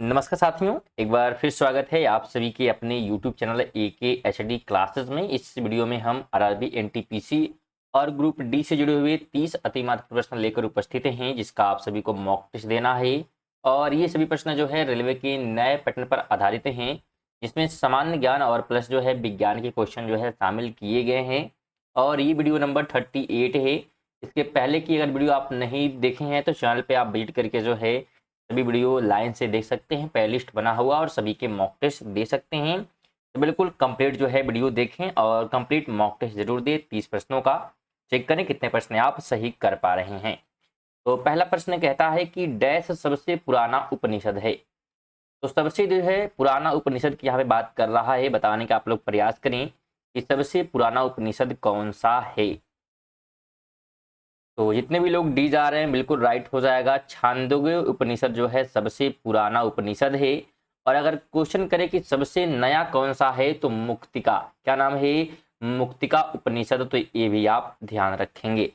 नमस्कार साथियों, एक बार फिर स्वागत है आप सभी के अपने YouTube चैनल AKHD क्लासेस में। इस वीडियो में हम आरआरबी एनटीपीसी और ग्रुप डी से जुड़े हुए 30 अति महत्वपूर्ण प्रश्न लेकर उपस्थित हैं, जिसका आप सभी को मॉक टेस्ट देना है। और ये सभी प्रश्न जो है रेलवे के नए पैटर्न पर आधारित हैं, जिसमें सामान्य ज्ञान और प्लस जो है विज्ञान के क्वेश्चन जो है शामिल किए गए हैं। और ये वीडियो नंबर 38 है। इसके पहले की अगर वीडियो आप नहीं देखे हैं तो चैनल पे आप विजिट करके जो है सभी वीडियो लाइन से देख सकते हैं, प्लेलिस्ट बना हुआ और सभी के मॉक टेस्ट दे सकते हैं। तो बिल्कुल कंप्लीट जो है वीडियो देखें और कंप्लीट मॉक टेस्ट जरूर दें। 30 प्रश्नों का चेक करें कितने प्रश्न आप सही कर पा रहे हैं। तो पहला प्रश्न कहता है कि डैश सबसे पुराना उपनिषद है। तो सबसे जो है पुराना उपनिषद की यहाँ पे बात कर रहा है, बताने का आप लोग प्रयास करें कि सबसे पुराना उपनिषद कौन सा है। तो जितने भी लोग डी जा रहे हैं बिल्कुल राइट हो जाएगा। छांदोग्य उपनिषद जो है सबसे पुराना उपनिषद है। और अगर क्वेश्चन करें कि सबसे नया कौन सा है तो मुक्तिका, क्या नाम है, मुक्तिका उपनिषद, तो ये भी आप ध्यान रखेंगे।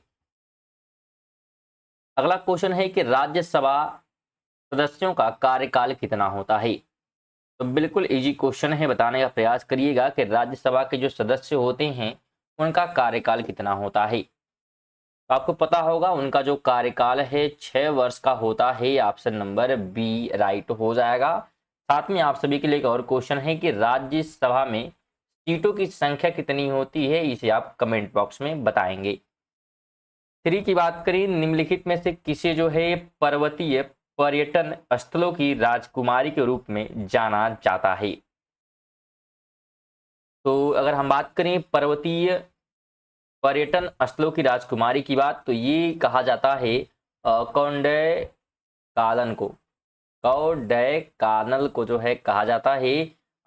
अगला क्वेश्चन है कि राज्यसभा सदस्यों का कार्यकाल कितना होता है। तो बिल्कुल इजी क्वेश्चन है, बताने का प्रयास करिएगा कि राज्यसभा के जो सदस्य होते हैं उनका कार्यकाल कितना होता है। तो आपको पता होगा उनका जो कार्यकाल है 6 वर्ष का होता है। ऑप्शन नंबर बी राइट हो जाएगा। साथ में आप सभी के लिए एक और क्वेश्चन है कि राज्यसभा में सीटों की संख्या कितनी होती है, इसे आप कमेंट बॉक्स में बताएंगे। 3 की बात करें, निम्नलिखित में से किसे जो है पर्वतीय पर्यटन स्थलों की राजकुमारी के रूप में जाना जाता है। तो अगर हम बात करें पर्वतीय पर्यटन स्थलों की राजकुमारी की बात, तो ये कहा जाता है कौंडय कानन को, कौंडय कानल को जो है कहा जाता है।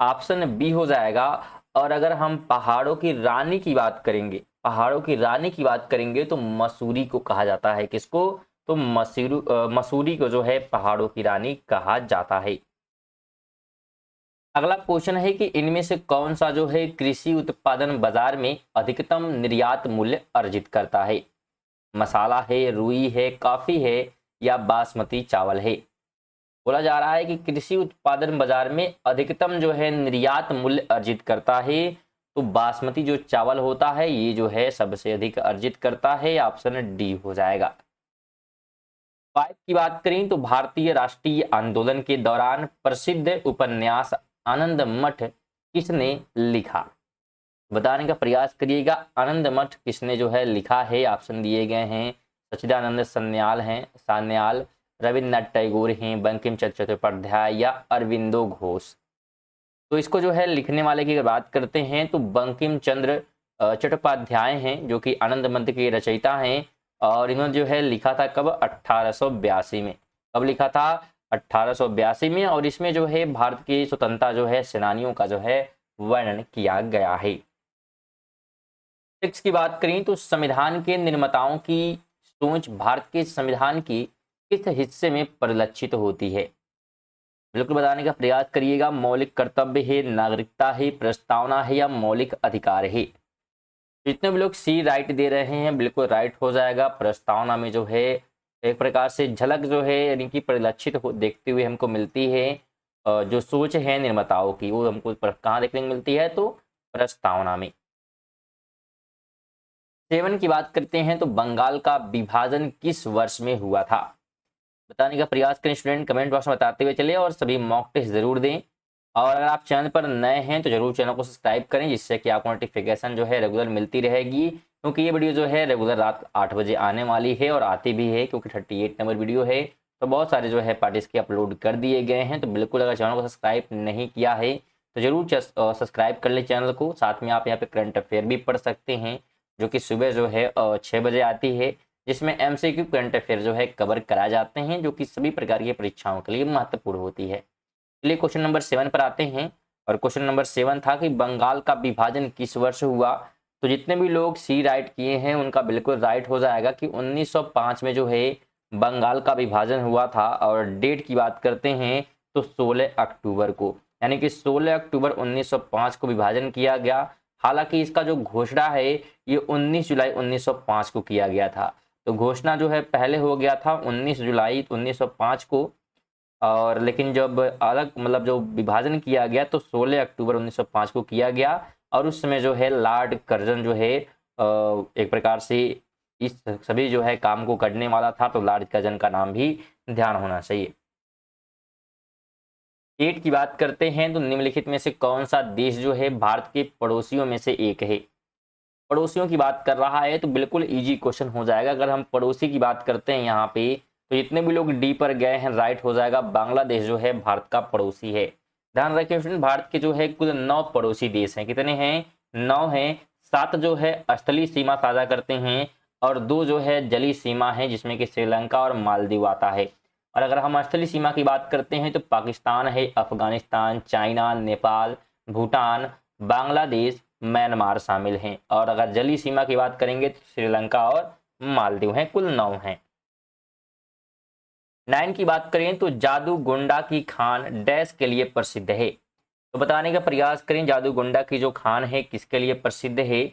ऑप्शन बी हो जाएगा। और अगर हम पहाड़ों की रानी की बात करेंगे, पहाड़ों की रानी की बात करेंगे तो मसूरी को कहा जाता है। किसको? तो मसूरी को जो है पहाड़ों की रानी कहा जाता है। अगला क्वेश्चन है कि इनमें से कौन सा जो है कृषि उत्पादन बाजार में अधिकतम निर्यात मूल्य अर्जित करता है। मसाला है, रुई है, कॉफी है या बासमती चावल है। बोला जा रहा है कि कृषि उत्पादन बाजार में अधिकतम जो है निर्यात मूल्य अर्जित करता है, तो बासमती जो चावल होता है ये जो है सबसे अधिक अर्जित करता है। ऑप्शन डी हो जाएगा। 5 की बात करें तो भारतीय राष्ट्रीय आंदोलन के दौरान प्रसिद्ध उपन्यास आनंद मठ किसने लिखा। बताने का प्रयास करिएगा आनंद मठ किसने जो है लिखा है। ऑप्शन दिए गए हैं, सच्चिदानंद सन्याल हैं, सान्याल, रविन्द्रनाथ टैगोर हैं, बंकिम चंद्र चट्टोपाध्याय या अरविंदो घोष। तो इसको जो है लिखने वाले की बात करते हैं तो बंकिम चंद्र चट्टोपाध्याय हैं, जो कि आनंद मठ के रचयिता हैं। और इन्होंने जो है लिखा था कब? 1882 में। कब लिखा था? 1882 में। और इसमें जो है भारत की स्वतंत्रता जो है सेनानियों का जो है वर्णन किया गया है। 6 की बात करें तो संविधान के निर्माताओं की सोच भारत के संविधान की किस हिस्से में परिलक्षित होती है। बिल्कुल बताने का प्रयास करिएगा। मौलिक कर्तव्य है, नागरिकता है, प्रस्तावना है या मौलिक अधिकार है। जितने भी लोग सी राइट दे रहे हैं बिल्कुल राइट हो जाएगा। प्रस्तावना में जो है एक प्रकार से झलक जो है यानी कि परिलक्षित हो देखते हुए हमको मिलती है। जो सोच है निर्माताओं की वो हमको कहाँ देखने को मिलती है, तो प्रस्तावना में। 7 की बात करते हैं तो बंगाल का विभाजन किस वर्ष में हुआ था। बताने का प्रयास करें स्टूडेंट, कमेंट बॉक्स में बताते हुए चलिए और सभी मॉक टेस्ट जरूर दें। और अगर आप चैनल पर नए हैं तो जरूर चैनल को सब्सक्राइब करें, जिससे कि आपको नोटिफिकेशन जो है रेगुलर मिलती रहेगी। क्योंकि ये वीडियो जो है रेगुलर रात 8 बजे आने वाली है और आती भी है, क्योंकि 38 नंबर वीडियो है। तो बहुत सारे जो है पार्ट इसके अपलोड कर दिए गए हैं। तो बिल्कुल अगर चैनल को सब्सक्राइब नहीं किया है तो जरूर सब्सक्राइब कर ले चैनल को। साथ में आप यहाँ पे करंट अफेयर भी पढ़ सकते हैं, जो कि सुबह जो है 6 बजे आती है, जिसमें एमसीक्यू करंट अफेयर जो है कवर कराए जाते हैं, जो कि सभी प्रकार की परीक्षाओं के लिए महत्वपूर्ण होती है। चलिए क्वेश्चन नंबर 7 पर आते हैं। और क्वेश्चन नंबर 7 था कि बंगाल का विभाजन किस वर्ष हुआ। तो जितने भी लोग सी राइट किए हैं उनका बिल्कुल राइट हो जाएगा कि 1905 में जो है बंगाल का विभाजन हुआ था। और डेट की बात करते हैं तो 16 अक्टूबर को, यानी कि 16 अक्टूबर 1905 को विभाजन किया गया। हालांकि इसका जो घोषणा है ये 19 जुलाई 1905 को किया गया था। तो घोषणा जो है पहले हो गया था 19 जुलाई 1905 को। और लेकिन जब अलग मतलब जो विभाजन किया गया तो 16 अक्टूबर 1905 को किया गया। और उस समय जो है लॉर्ड कर्जन जो है एक प्रकार से इस सभी जो है काम को करने वाला था, तो लॉर्ड कर्जन का नाम भी ध्यान होना चाहिए। 8 की बात करते हैं तो निम्नलिखित में से कौन सा देश जो है भारत के पड़ोसियों में से एक है। पड़ोसियों की बात कर रहा है तो बिल्कुल इजी क्वेश्चन हो जाएगा। अगर हम पड़ोसी की बात करते हैं यहाँ पे, तो जितने भी लोग डी पर गए हैं राइट हो जाएगा, बांग्लादेश जो है भारत का पड़ोसी है। ध्यान रखिए स्टूडेंट, भारत के जो है कुल 9 पड़ोसी देश हैं। कितने हैं? 9 हैं। 7 जो है स्थलीय सीमा साझा करते हैं और 2 जो है जलीय सीमा है, जिसमें कि श्रीलंका और मालदीव आता है। और अगर हम स्थलीय सीमा की बात करते हैं तो पाकिस्तान है, अफगानिस्तान, चाइना, नेपाल, भूटान, बांग्लादेश, म्यांमार शामिल हैं। और अगर जलीय सीमा की बात करेंगे तो श्रीलंका और मालदीव हैं। कुल 9 हैं। 9 की बात करें तो जादूगोंडा की खान डैश के लिए प्रसिद्ध है। तो बताने का प्रयास करें जादूगोंडा की जो खान है किसके लिए प्रसिद्ध है।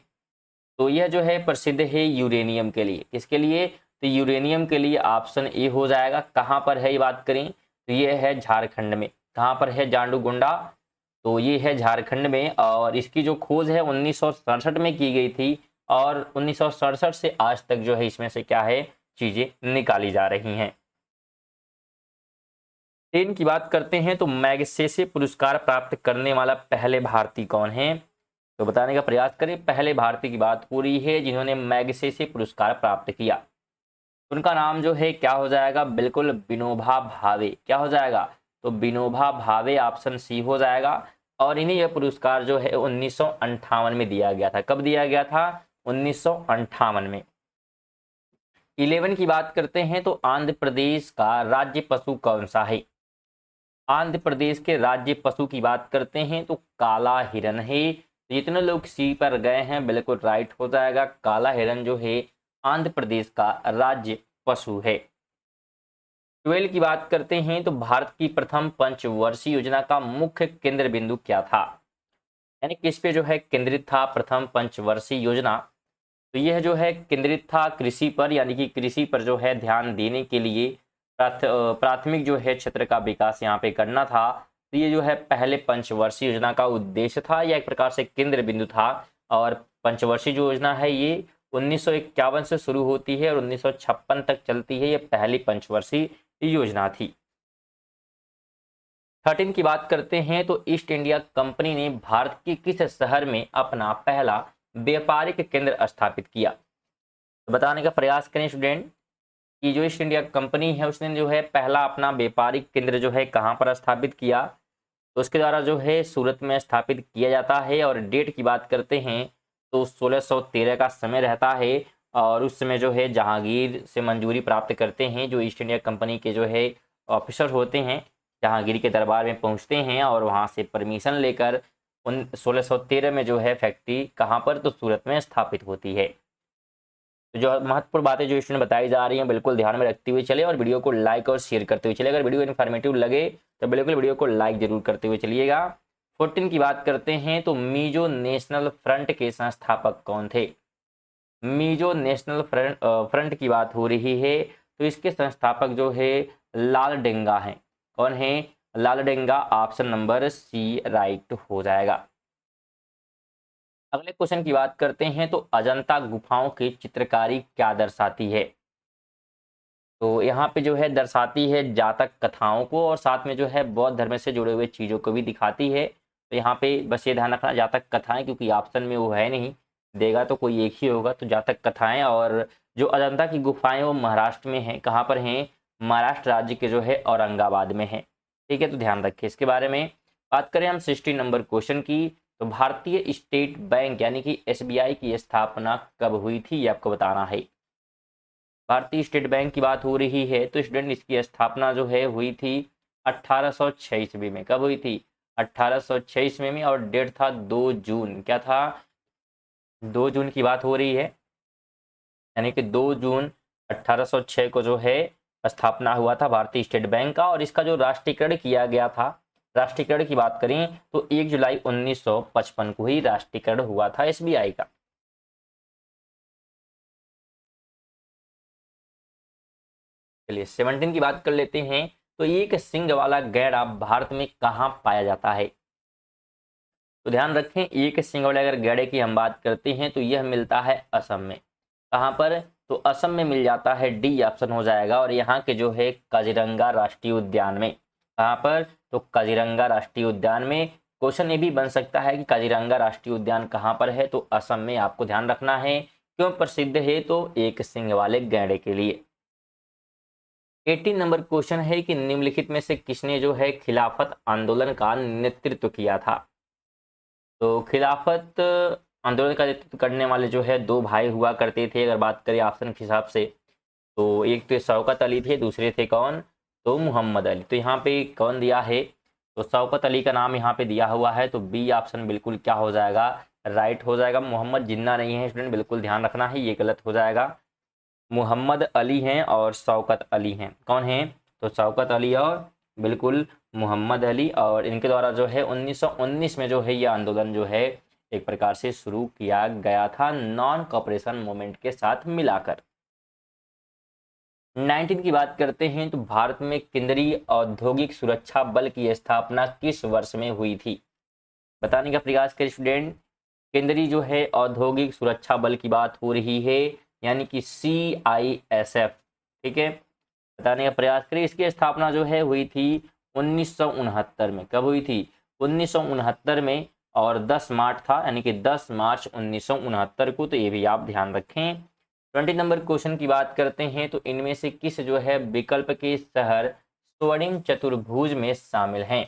तो यह जो है प्रसिद्ध है यूरेनियम के लिए। किसके लिए? तो यूरेनियम के लिए। ऑप्शन ए हो जाएगा। कहाँ पर है ये बात करें तो ये है झारखंड में। कहाँ पर है जादूगोंडा? तो ये है झारखंड में। और इसकी जो खोज है 1967 में की गई थी और 1967 से आज तक जो है इसमें से क्या है चीजें निकाली जा रही हैं। 10 की बात करते हैं तो मैग्सेसे पुरस्कार प्राप्त करने वाला पहले भारतीय कौन है। तो बताने का प्रयास करें। पहले भारतीय की बात हो रही है जिन्होंने मैग्सेसे पुरस्कार प्राप्त किया। उनका नाम जो है क्या हो जाएगा? बिल्कुल विनोबा भावे। क्या हो जाएगा? तो विनोबा भावे ऑप्शन सी हो जाएगा। और इन्हें यह पुरस्कार जो है 1958 में दिया गया था। कब दिया गया था? 1958 में। 11 की बात करते हैं तो आंध्र प्रदेश का राज्य पशु कौन सा है। आंध्र प्रदेश के राज्य पशु की बात करते हैं तो काला हिरन है। जितने लोग सी पर गए हैं बिल्कुल राइट हो जाएगा। काला हिरन जो है आंध्र प्रदेश का राज्य पशु है। 12 की बात करते हैं तो भारत की प्रथम पंचवर्षीय योजना का मुख्य केंद्र बिंदु क्या था। यानी किस पे जो है केंद्रित था प्रथम पंचवर्षीय योजना। तो यह जो है केंद्रित था कृषि पर, यानी कि कृषि पर जो है ध्यान देने के लिए प्राथमिक जो है क्षेत्र का विकास यहाँ पे करना था। तो ये जो है पहले पंचवर्षीय योजना का उद्देश्य था या एक प्रकार से केंद्र बिंदु था। और पंचवर्षीय जो योजना है ये 1951 से शुरू होती है और 1956 तक चलती है। ये पहली पंचवर्षीय योजना थी। 13 की बात करते हैं तो ईस्ट इंडिया कंपनी ने भारत के किस शहर में अपना पहला व्यापारिक केंद्र स्थापित किया। तो बताने का प्रयास करें स्टूडेंट कि जो ईस्ट इंडिया कंपनी है उसने जो है पहला अपना व्यापारिक केंद्र जो है कहाँ पर स्थापित किया। तो उसके द्वारा जो है सूरत में स्थापित किया जाता है। और डेट की बात करते हैं तो 1613 का समय रहता है। और उस समय जो है जहांगीर से मंजूरी प्राप्त करते हैं जो ईस्ट इंडिया कंपनी के जो है ऑफिसर होते हैं, जहांगीर के दरबार में पहुंचते हैं और वहां से परमिशन लेकर 1613 में जो है फैक्ट्री कहाँ पर तो सूरत में स्थापित होती है। तो जो महत्वपूर्ण बातें जो स्टूडेंट बताई जा रही हैं बिल्कुल ध्यान में रखते हुए चले और वीडियो को लाइक और शेयर करते हुए चले। अगर वीडियो इन्फॉर्मेटिव लगे तो बिल्कुल वीडियो को लाइक जरूर करते हुए चलिएगा। 14 की बात करते हैं तो मिजो नेशनल फ्रंट के संस्थापक कौन थे। मिजो नेशनल फ्रंट की बात हो रही है तो इसके संस्थापक जो है लालडेंगा हैं। कौन है? Laldenga. Option number C right हो जाएगा। अगले क्वेश्चन की बात करते हैं तो अजंता गुफाओं की चित्रकारी क्या दर्शाती है। तो यहाँ पे जो है दर्शाती है जातक कथाओं को और साथ में जो है बौद्ध धर्म से जुड़े हुए चीज़ों को भी दिखाती है। तो यहाँ पे बस ये ध्यान रखना जातक कथाएं, क्योंकि ऑप्शन में वो है नहीं, देगा तो कोई एक ही होगा। तो जातक कथाएं। और जो अजंता की गुफाएं वो महाराष्ट्र में हैं। कहाँ पर हैं? महाराष्ट्र राज्य के जो है औरंगाबाद में है। ठीक है, तो ध्यान रखिए इसके बारे में। बात करें हम 60 नंबर क्वेश्चन की तो भारतीय स्टेट बैंक यानी कि एसबीआई की स्थापना कब हुई थी ये आपको बताना है। भारतीय स्टेट बैंक की बात हो रही है तो स्टूडेंट इसकी स्थापना जो है हुई थी 1806 ईस्वी में। कब हुई थी? 1806 ईस्वी में। और डेट था 2 जून। क्या था? 2 जून की बात हो रही है। यानी कि 2 जून 1806 को जो है स्थापना हुआ था भारतीय स्टेट बैंक का। और इसका जो राष्ट्रीयकरण किया गया था, राष्ट्रीयकरण की बात करें तो 1 जुलाई 1955 को ही राष्ट्रीयकरण हुआ था एसबीआई का। चलिए 17 की बात कर लेते हैं तो एक सींग वाला गैंडा भारत में कहाँ पाया जाता है? तो ध्यान रखें, एक सींग वाले अगर गैंडे की हम बात करते हैं तो यह मिलता है असम में। कहाँ पर? तो असम में मिल जाता है, डी ऑप्शन हो जाएगा। और यहाँ के जो है काजीरंगा राष्ट्रीय उद्यान में। कहाँ पर? तो काजीरंगा राष्ट्रीय उद्यान में। क्वेश्चन ये भी बन सकता है कि काजीरंगा राष्ट्रीय उद्यान कहाँ पर है, तो असम में आपको ध्यान रखना है। क्यों प्रसिद्ध है? तो एक सींग वाले गैंडे के लिए। 18 नंबर क्वेश्चन है कि निम्नलिखित में से किसने जो है खिलाफत आंदोलन का नेतृत्व किया था? तो खिलाफत आंदोलन का नेतृत्व करने वाले जो है दो भाई हुआ करते थे, अगर बात करें ऑप्शन के हिसाब से। तो एक तो शौकत अली थे, दूसरे थे कौन? तो मोहम्मद अली। तो यहाँ पे कौन दिया है? तो शौकत अली का नाम यहाँ पे दिया हुआ है, तो बी ऑप्शन बिल्कुल क्या हो जाएगा? राइट हो जाएगा। मोहम्मद जिन्ना नहीं है स्टूडेंट, बिल्कुल ध्यान रखना है, ये गलत हो जाएगा। मोहम्मद अली हैं और शौकत अली हैं। कौन हैं? तो शौकत अली और बिल्कुल मोहम्मद अली। और इनके द्वारा जो है 1919 में जो है ये आंदोलन जो है एक प्रकार से शुरू किया गया था, नॉन कॉपरेशन मूवमेंट के साथ मिलाकर। 19 की बात करते हैं तो भारत में केंद्रीय औद्योगिक सुरक्षा बल की स्थापना किस वर्ष में हुई थी? बताने का प्रयास करें स्टूडेंट। केंद्रीय जो है औद्योगिक सुरक्षा बल की बात हो रही है, यानी कि CISF। ठीक है, बताने का प्रयास करें। इसकी स्थापना जो है हुई थी 1969 में। कब हुई थी? 1969 में। और 10 मार्च था, यानी कि 10 मार्च 1969 को। तो ये भी आप ध्यान रखें। 20 नंबर क्वेश्चन की बात करते हैं तो इनमें से किस जो है विकल्प के शहर स्वर्णिम चतुर्भुज में शामिल हैं?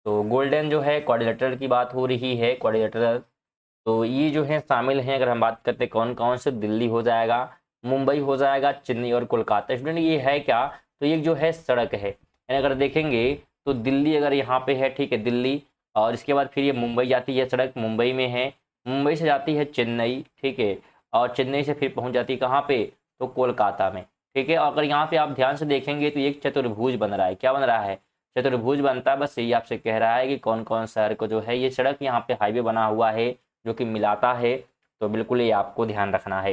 तो गोल्डन जो है क्वाड्रिलेटरल की बात हो रही है, क्वाड्रिलेटरल। तो ये जो है शामिल हैं, अगर हम बात करते हैं कौन कौन से, दिल्ली हो जाएगा, मुंबई हो जाएगा, चेन्नई और कोलकाता। स्टूडेंट ये है क्या? तो ये जो है सड़क है, यानी अगर देखेंगे तो दिल्ली अगर यहाँ पे है, ठीक है, दिल्ली। और इसके बाद फिर ये मुंबई जाती है, सड़क मुंबई में है। मुंबई से जाती है चेन्नई, ठीक है। और चेन्नई से फिर पहुँच जाती है कहाँ पे? तो कोलकाता में, ठीक है। और अगर यहाँ पे आप ध्यान से देखेंगे तो एक चतुर्भुज बन रहा है। क्या बन रहा है? चतुर्भुज बनता है। बस यही आपसे कह रहा है कि कौन कौन शहर को जो है ये सड़क, यहाँ पे हाईवे बना हुआ है जो कि मिलाता है। तो बिल्कुल ये आपको ध्यान रखना है।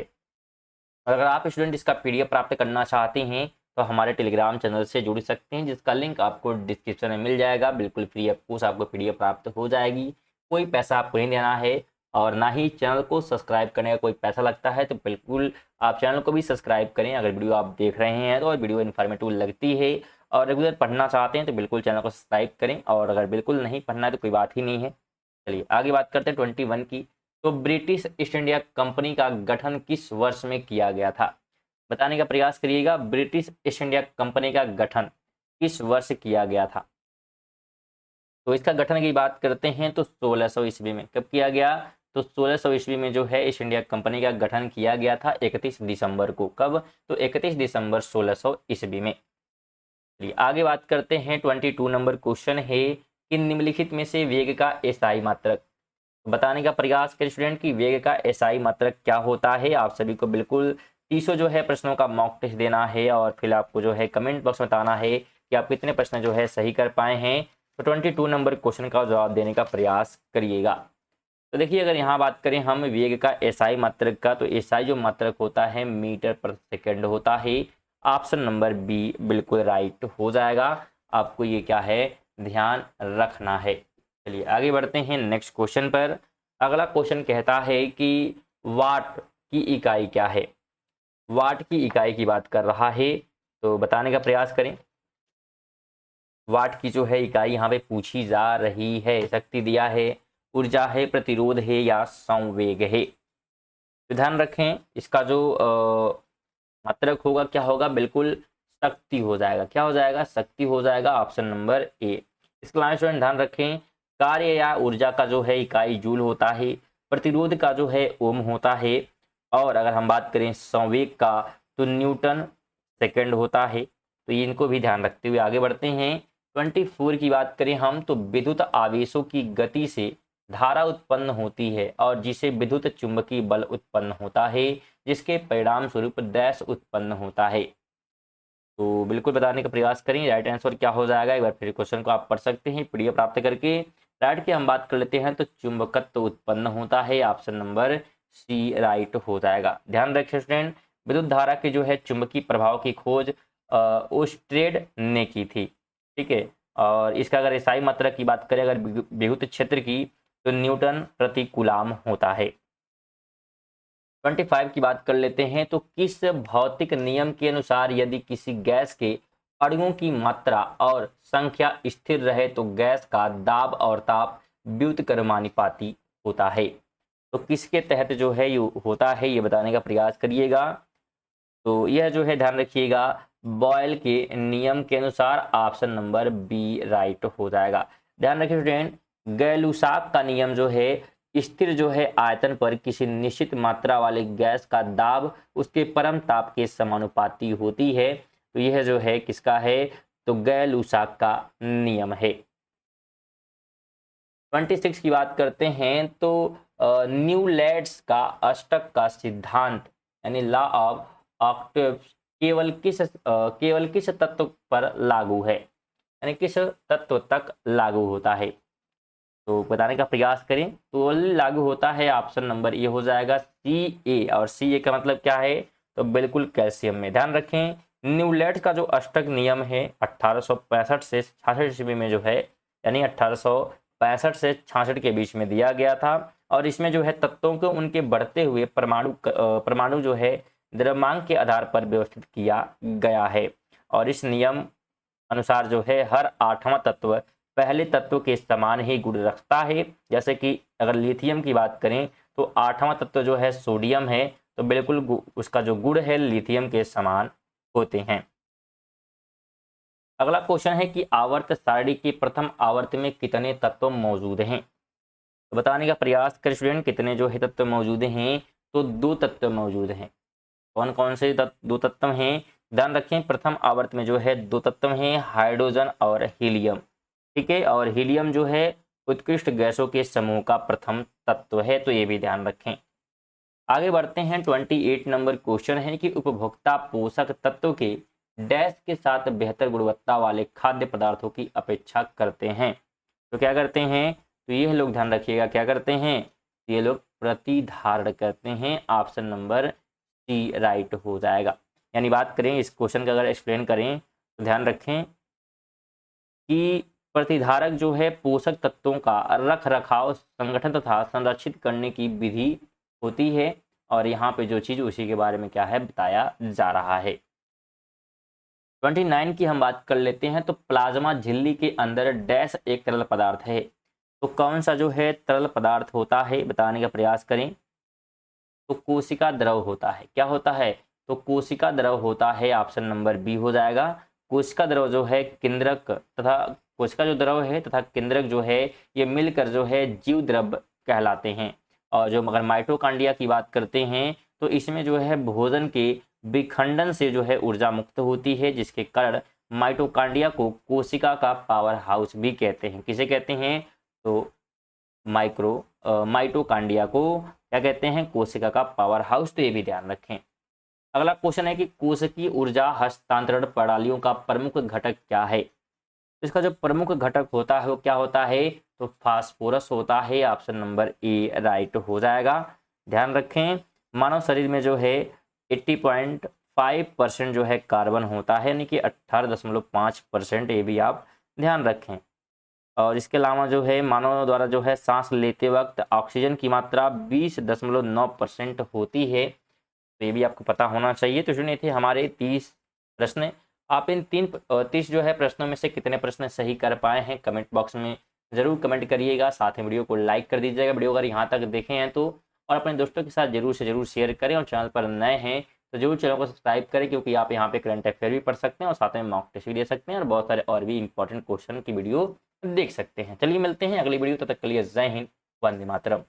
और अगर आप स्टूडेंट इसका PDF प्राप्त करना चाहते हैं तो हमारे टेलीग्राम चैनल से जुड़ सकते हैं, जिसका लिंक आपको डिस्क्रिप्शन में मिल जाएगा। बिल्कुल फ्री ऑफ कॉस्ट आपको PDF प्राप्त हो जाएगी, कोई पैसा आपको नहीं देना है। और ना ही चैनल को सब्सक्राइब करने का कोई पैसा लगता है। तो बिल्कुल आप चैनल को भी सब्सक्राइब करें अगर वीडियो आप देख रहे हैं तो, और वीडियो इन्फॉर्मेटिव लगती है और रेगुलर पढ़ना चाहते हैं तो बिल्कुल चैनल को सब्सक्राइब करें। और अगर बिल्कुल नहीं पढ़ना है तो कोई बात ही नहीं है। चलिए आगे बात करते हैं 21 की। तो ब्रिटिश ईस्ट इंडिया कंपनी का गठन किस वर्ष में किया गया था? बताने का प्रयास करिएगा। ब्रिटिश ईस्ट इंडिया कंपनी का गठन किस वर्ष किया गया था? तो इसका गठन की बात करते हैं तो 1600 ईस्वी में। कब किया गया? तो 1600 ईस्वी में जो है ईस्ट इंडिया कंपनी का गठन किया गया था, 31 दिसंबर को। कब? तो 31 दिसंबर 1600 ईस्वी में। चलिए आगे बात करते हैं। 22 नंबर क्वेश्चन है कि निम्नलिखित में से वेग का एसआई मात्रक। बताने का प्रयास करें स्टूडेंट कि वेग का एसआई मात्रक क्या होता है। आप सभी को बिल्कुल 30 जो है प्रश्नों का मॉक टेस्ट देना है और फिर आपको जो है कमेंट बॉक्स में बताना है कि आप कितने प्रश्न जो है सही कर पाए हैं। तो 22 नंबर क्वेश्चन का जवाब देने का प्रयास करिएगा। तो देखिए अगर यहाँ बात करें हम वेग का एसआई मात्रक का, तो एसआई जो मात्रक होता है मीटर पर सेकेंड होता है। ऑप्शन नंबर बी बिल्कुल राइट हो जाएगा। आपको ये क्या है, ध्यान रखना है। चलिए आगे बढ़ते हैं नेक्स्ट क्वेश्चन पर। अगला क्वेश्चन कहता है कि वाट की इकाई क्या है? वाट की इकाई की बात कर रहा है, तो बताने का प्रयास करें। वाट की जो है इकाई यहाँ पे पूछी जा रही है। शक्ति दिया है, ऊर्जा है, प्रतिरोध है या संवेग है? तो ध्यान रखें इसका जो मात्रक होगा क्या होगा? बिल्कुल शक्ति हो जाएगा। क्या हो जाएगा? शक्ति हो जाएगा। Option number A. इसका स्टूडेंट ध्यान रखें, कार्य या ऊर्जा का जो है इकाई जूल होता है, प्रतिरोध का जो है ओम होता है, और अगर हम बात करें संवेग का तो न्यूटन सेकंड होता है। तो इनको भी ध्यान रखते हुए आगे बढ़ते हैं। 24 की बात करें हम तो विद्युत आवेशों की गति से धारा उत्पन्न होती है और जिसे विद्युत चुंबकीय बल उत्पन्न होता है, जिसके परिणाम स्वरूप डैश उत्पन्न होता है। तो बिल्कुल बताने का प्रयास करें। राइट आंसर क्या हो जाएगा? एक बार फिर क्वेश्चन को आप पढ़ सकते हैं PDF प्राप्त करके। राइट की हम बात कर लेते हैं तो चुंबकत्व उत्पन्न होता है। ऑप्शन नंबर सी राइट हो जाएगा। ध्यान रखिए स्टूडेंट, विद्युत धारा के जो है चुंबकीय प्रभाव की खोज ओस्ट्रेड ने की थी। ठीक है, और इसका अगर ईसाई मात्रा की बात करें अगर विद्युत क्षेत्र की, तो न्यूटन प्रति कूलाम होता है। 25 की बात कर लेते हैं। तो किस भौतिक नियम के अनुसार यदि किसी गैस के अणुओं की मात्रा और संख्या स्थिर रहे तो गैस का दाब और ताप व्युत्क्रमानुपाती होता है? तो किसके तहत जो है ये होता है, ये बताने का प्रयास करिएगा। तो यह जो है ध्यान रखिएगा, बॉयल के नियम के अनुसार ऑप्शन नंबर बी राइट हो जाएगा। ध्यान रखिए स्टूडेंट, गैलुसाक का नियम जो है स्थिर जो है आयतन पर किसी निश्चित मात्रा वाले गैस का दाब उसके परम ताप के समानुपाती होती है। तो यह जो है किसका है, तो गैलुसाक का नियम है। 26 की बात करते हैं। तो न्यूलैंड्स का अष्टक का सिद्धांत यानी लॉ ऑफ ऑक्टेव्स केवल किस तत्व पर लागू है, यानी किस तत्व तक लागू होता है? तो बताने का प्रयास करें तो लागू होता है, ऑप्शन नंबर ए हो जाएगा Ca। और Ca का मतलब क्या है, तो बिल्कुल कैल्शियम में। ध्यान रखें, न्यूलैंड्स का जो अष्टक नियम है 1865 से 66 ईस्वी में जो है, यानी 1865 से 66 के बीच में दिया गया था। और इसमें जो है तत्वों को उनके बढ़ते हुए परमाणु जो है द्रव्यमान के आधार पर व्यवस्थित किया गया है। और इस नियम अनुसार जो है हर आठवां तत्व पहले तत्व के समान ही गुण रखता है। जैसे कि अगर लिथियम की बात करें तो आठवां तत्व जो है सोडियम है, तो बिल्कुल उसका जो गुण है लिथियम के समान होते हैं। अगला क्वेश्चन है कि आवर्त सारणी की प्रथम आवर्त में कितने तत्व मौजूद हैं? तो बताने का प्रयास करें स्टूडेंट, कितने जो है तत्व मौजूद हैं? तो 2 तत्व मौजूद हैं। कौन कौन से 2 तत्व हैं? ध्यान रखें, प्रथम आवर्त में जो है 2 तत्व हैं, हाइड्रोजन और हीलियम। ठीक है, और हीलियम जो है उत्कृष्ट गैसों के समूह का प्रथम तत्व है, तो ये भी ध्यान रखें। आगे बढ़ते हैं। 28 नंबर क्वेश्चन है कि उपभोक्ता पोषक तत्व के डैश के साथ बेहतर गुणवत्ता वाले खाद्य पदार्थों की अपेक्षा करते हैं। तो क्या करते हैं, तो ये लोग ध्यान रखिएगा क्या करते हैं, ये लोग प्रतिधारण करते हैं। ऑप्शन नंबर सी राइट हो जाएगा। यानी बात करें इस क्वेश्चन का अगर एक्सप्लेन करें तो ध्यान रखें कि प्रतिधारक जो है पोषक तत्वों का रख रखाव, संगठन तथा संरक्षित करने की विधि होती है। और यहाँ पे जो चीज उसी के बारे में क्या है बताया जा रहा है। 29 की हम बात कर लेते हैं। तो प्लाज्मा झिल्ली के अंदर डैश एक तरल पदार्थ है। तो कौन सा जो है तरल पदार्थ होता है बताने का प्रयास करें। तो कोशिका द्रव होता है। क्या होता है, तो कोशिका द्रव होता है। ऑप्शन नंबर बी हो जाएगा। कोशिका द्रव जो है केंद्रक तथा कोशिका जो द्रव है तथा केंद्रक जो है ये मिलकर जो है जीव द्रव कहलाते हैं। और जो मगर माइटोकांड्रिया की बात करते हैं तो इसमें जो है भोजन के विखंडन से जो है ऊर्जा मुक्त होती है, जिसके कारण माइटोकांड्रिया को कोशिका का पावर हाउस भी कहते हैं। किसे कहते हैं, तो माइटोकांड्रिया को क्या कहते हैं, कोशिका का पावर हाउस। तो ये भी ध्यान रखें। अगला क्वेश्चन है कि कोशिकीय ऊर्जा हस्तांतरण प्रणालियों का प्रमुख घटक क्या है? इसका जो प्रमुख घटक होता है वो क्या होता है, तो फास्फोरस होता है। ऑप्शन नंबर ए राइट हो जाएगा। ध्यान रखें, मानव शरीर में जो है 80.5% जो है कार्बन होता है, यानी कि 18.5%। ये भी आप ध्यान रखें। और इसके अलावा जो है मानव द्वारा जो है सांस लेते वक्त ऑक्सीजन की मात्रा 20.9% होती है। तो ये भी आपको पता होना चाहिए। तो सुनिए थे हमारे 30 प्रश्न। आप इन 30 जो है प्रश्नों में से कितने प्रश्न सही कर पाए हैं कमेंट बॉक्स में जरूर कमेंट करिएगा। साथ ही वीडियो को लाइक कर दीजिएगा, वीडियो अगर यहाँ तक देखे हैं तो, और अपने दोस्तों के साथ जरूर से जरूर शेयर करें। और चैनल पर नए हैं तो जरूर चैनल को सब्सक्राइब करें, क्योंकि आप यहाँ पे करंट अफेयर भी पढ़ सकते हैं और साथ में मॉक टेस्ट भी दे सकते हैं और बहुत सारे और भी इंपॉर्टेंट क्वेश्चन की वीडियो देख सकते हैं। चलिए मिलते हैं अगली वीडियो, तब तक के लिए जय हिंद, वंदे मातरम।